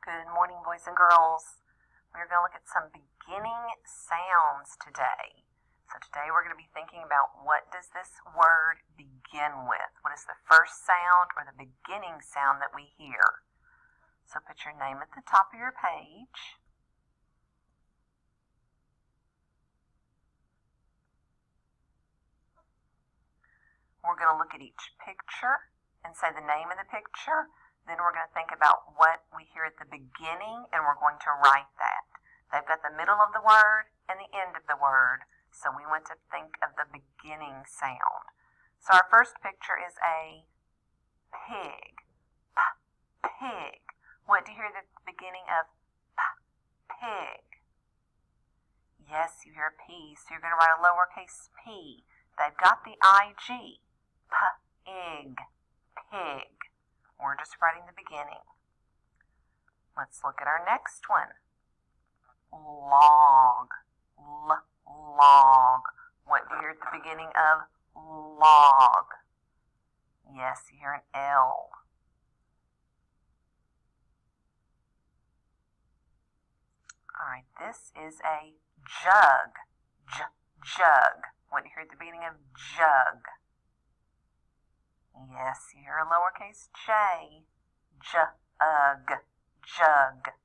Good morning, boys and girls. We're going to look at some beginning sounds today. So today we're going to be thinking about what does this word begin with? What is the first sound or the beginning sound that we hear? So put your name at the top of your page. We're going to look at each picture and say the name of the picture. Then we're going to think about what we hear at the beginning, and we're going to write that. They've got the middle of the word and the end of the word, so we want to think of the beginning sound. So our first picture is a pig. Pig. What do you hear at the beginning of pig? Yes, you hear a P, so you're going to write a lowercase p. They've got the IG. P-ig. Pig. We're just writing the beginning. Let's look at our next one. Log. Log. What do you hear at the beginning of log? Yes, you hear an L. All right, this is a jug. Jug. What do you hear at the beginning of jug? Yes, you hear a lowercase j. Jug. Jug.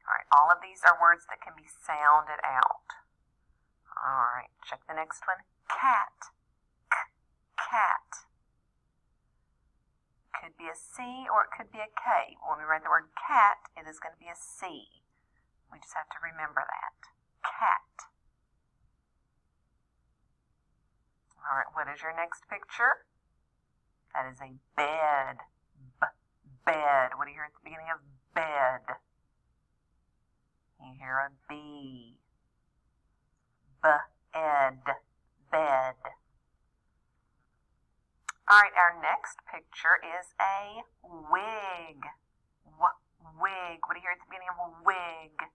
All right, all of these are words that can be sounded out. All right, check the next one. Cat. Cat. Could be a C or it could be a K. When we write the word cat, it is going to be a C. We just have to remember that. Cat. All right, what is your next picture? That is a bed. Bed. What do you hear at the beginning of bed? You hear a B. Bed. Bed. All right, our next picture is a wig. Wig. What do you hear at the beginning of a wig?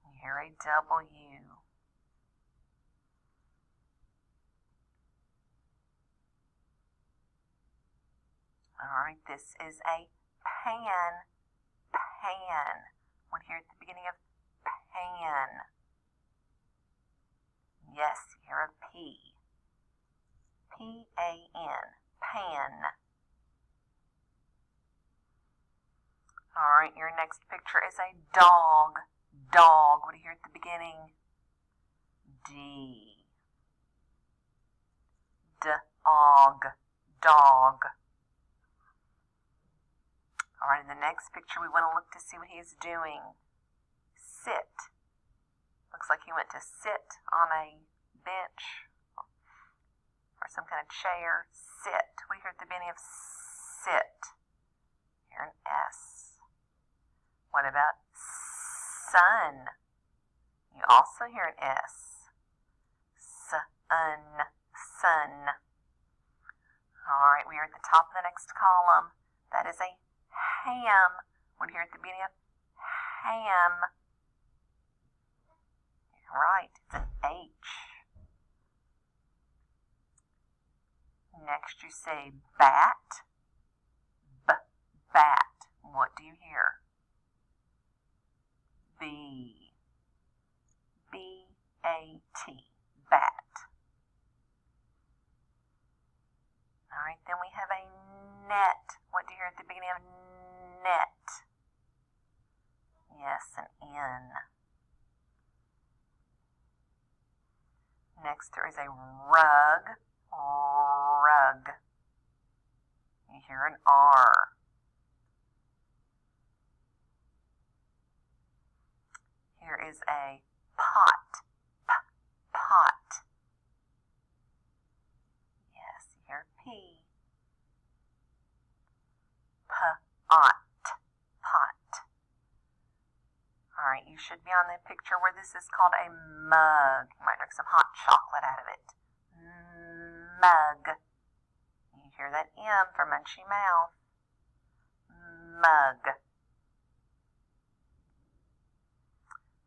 You hear a W. All right, this is a pan. Pan. What do you hear at the beginning of pan? Yes, you hear a P. P-A-N. Pan. All right, your next picture is a dog. Dog. What do you hear at the beginning? D. Dog. Dog. All right, in the next picture, we want to look to see what he is doing. Sit. Looks like he went to sit on a bench or some kind of chair. Sit. We hear at the beginning of sit. Hear an S. What about sun? You also hear an S. Sun. Sun. All right, we are at the top of the next column. That is a ham. What do you hear at the beginning of ham? You're right, it's an H. Next you say bat. Bat. What do you hear? B. B-A-T. Bat. All right, then we have a net. What do you hear at the beginning of net? Yes, an N. Next there is a rug. Rug. You hear an R. Here is a pot. Pot. Yes, you hear P. Pot. Pot. All right, you should be on the picture where this is called a mug. You might drink some hot chocolate out of it. Mug. You hear that M for munchy mouth. Mug.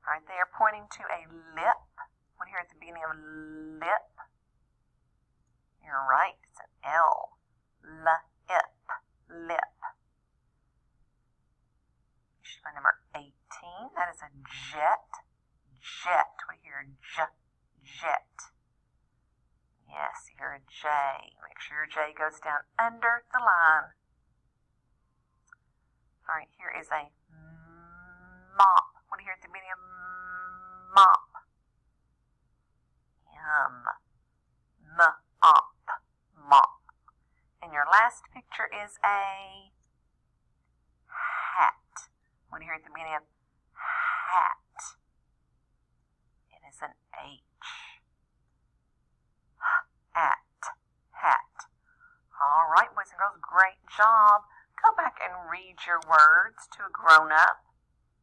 All right, they are pointing to a lip. What do you hear at the beginning of lip? You're right, it's an L. Lip. Lip. that is a jet. Jet. We hear jet. Yes, you hear a J. Make sure your J goes down under the line. All right, here is a mop. What do you hear at the beginning of mop? Yum. M-op. Mop. And your last picture is a hat. What do you hear at the beginning of hat? It is an H. At. Hat. All right, boys and girls, great job. Go back and read your words to a grown-up.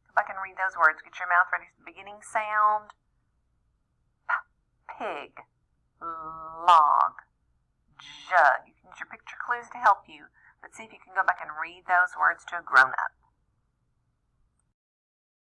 Go back and read those words. Get your mouth ready for the beginning sound. Pig. Log. Jug. You can use your picture clues to help you, but see if you can go back and read those words to a grown-up.